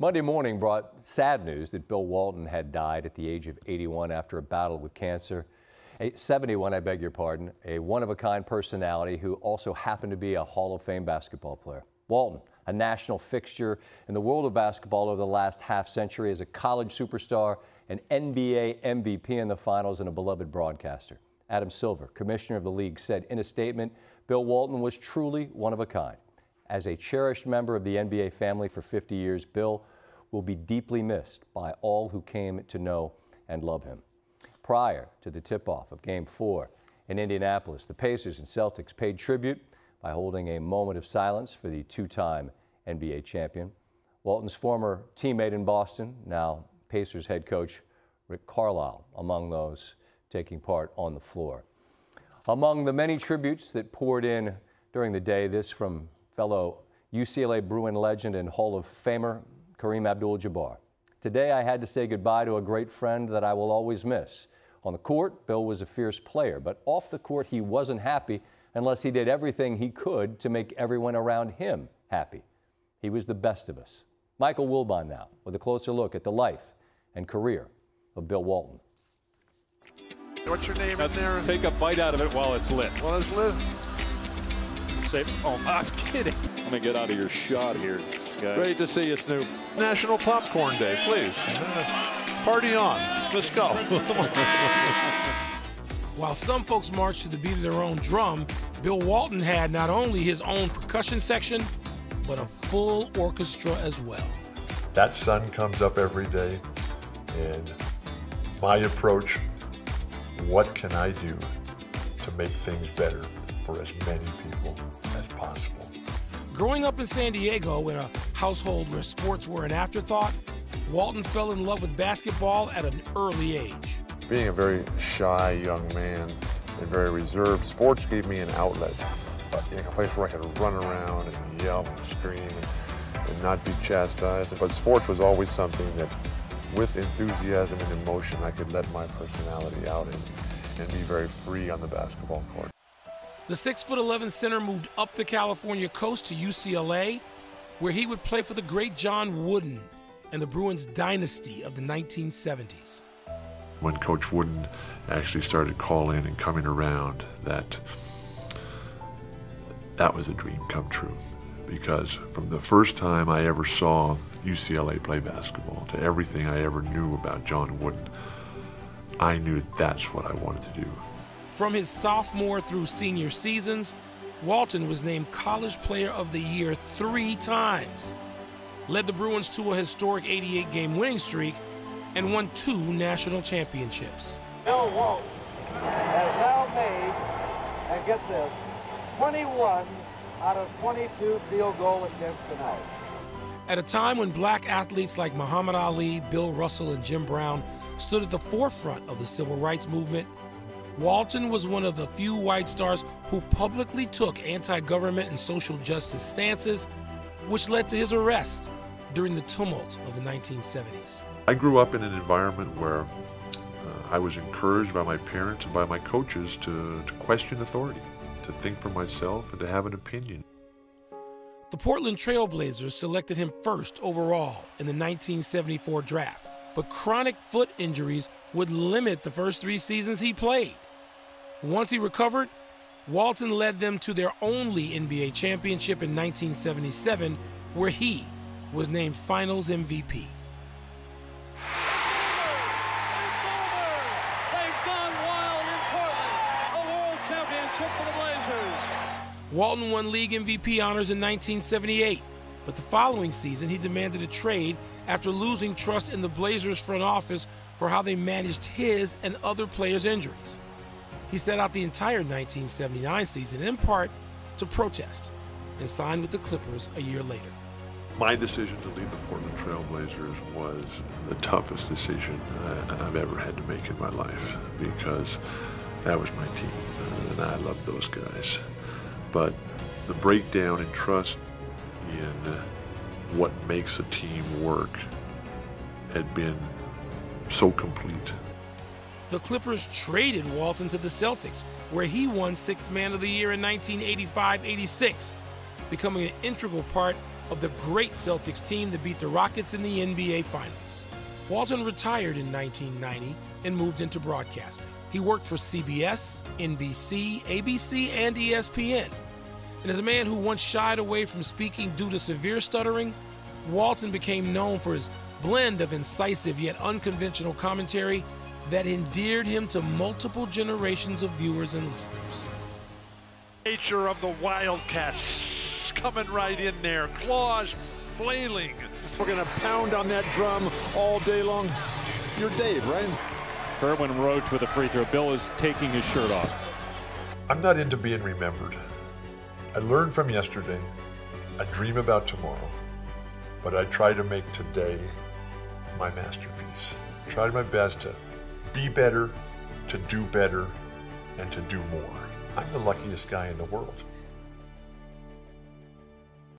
Monday morning brought sad news that Bill Walton had died at the age of 81 after a battle with cancer. 71, I beg your pardon, a one-of-a-kind personality who also happened to be a Hall of Fame basketball player. Walton, a national fixture in the world of basketball over the last half-century as a college superstar, an NBA MVP in the finals, and a beloved broadcaster. Adam Silver, commissioner of the league, said in a statement, Bill Walton was truly one of a kind. As a cherished member of the NBA family for 50 years, Bill will be deeply missed by all who came to know and love him. Prior to the tip-off of Game 4 in Indianapolis, the Pacers and Celtics paid tribute by holding a moment of silence for the two-time NBA champion. Walton's former teammate in Boston, now Pacers head coach Rick Carlisle, among those taking part on the floor. Among the many tributes that poured in during the day, this from fellow UCLA Bruin legend and Hall of Famer Kareem Abdul-Jabbar. Today I had to say goodbye to a great friend that I will always miss. On the court, Bill was a fierce player, but off the court he wasn't happy unless he did everything he could to make everyone around him happy. He was the best of us. Michael Wilbon now with a closer look at the life and career of Bill Walton. What's your name in there? Take a bite out of it while it's lit. While it's lit? Say, oh, I'm kidding. Let me get out of your shot here, guys. Great to see you, Snoop. National Popcorn Day, please. Party on. Let's go. While some folks marched to the beat of their own drum, Bill Walton had not only his own percussion section, but a full orchestra as well. That sun comes up every day, and my approach, what can I do to make things better for as many people as possible? Growing up in San Diego in a household where sports were an afterthought, Walton fell in love with basketball at an early age. Being a very shy young man and very reserved, sports gave me an outlet, a place where I could run around and yell and scream and not be chastised. But sports was always something that, with enthusiasm and emotion, I could let my personality out and be very free on the basketball court. The 6'11" center moved up the California coast to UCLA, where he would play for the great John Wooden and the Bruins dynasty of the 1970s. When Coach Wooden actually started calling and coming around, that was a dream come true. Because from the first time I ever saw UCLA play basketball to everything I ever knew about John Wooden, I knew that's what I wanted to do. From his sophomore through senior seasons, Walton was named College Player of the Year 3 times, led the Bruins to a historic 88-game winning streak, and won 2 national championships. Bill Walton has now made, and get this, 21 out of 22 field goal attempts tonight. At a time when black athletes like Muhammad Ali, Bill Russell, and Jim Brown stood at the forefront of the civil rights movement, Walton was one of the few white stars who publicly took anti-government and social justice stances, which led to his arrest during the tumult of the 1970s. I grew up in an environment where I was encouraged by my parents and by my coaches to question authority, to think for myself and to have an opinion. The Portland Trail Blazers selected him first overall in the 1974 draft, but chronic foot injuries would limit the first 3 seasons he played. Once he recovered, Walton led them to their only NBA championship in 1977, where he was named Finals MVP. They've gone wild in Portland, a world championship for the Blazers. Walton won league MVP honors in 1978, but the following season he demanded a trade after losing trust in the Blazers front office for how they managed his and other players' injuries. He set out the entire 1979 season in part to protest and signed with the Clippers a year later. My decision to leave the Portland Trail Blazers was the toughest decision I've ever had to make in my life, because that was my team and I loved those guys. But the breakdown in trust in what makes a team work had been so complete. The Clippers traded Walton to the Celtics, where he won Sixth Man of the Year in 1985-86, becoming an integral part of the great Celtics team that beat the Rockets in the NBA Finals. Walton retired in 1990 and moved into broadcasting. He worked for CBS, NBC, ABC, and ESPN. And as a man who once shied away from speaking due to severe stuttering, Walton became known for his blend of incisive yet unconventional commentary that endeared him to multiple generations of viewers and listeners. Nature of the Wildcats coming right in there, claws flailing. We're going to pound on that drum all day long. You're Dave, right? Kerwin Roach with a free throw. Bill is taking his shirt off. I'm not into being remembered. I learned from yesterday. I dream about tomorrow. But I try to make today my masterpiece. Try my best to be better, to do better, and to do more. I'm the luckiest guy in the world.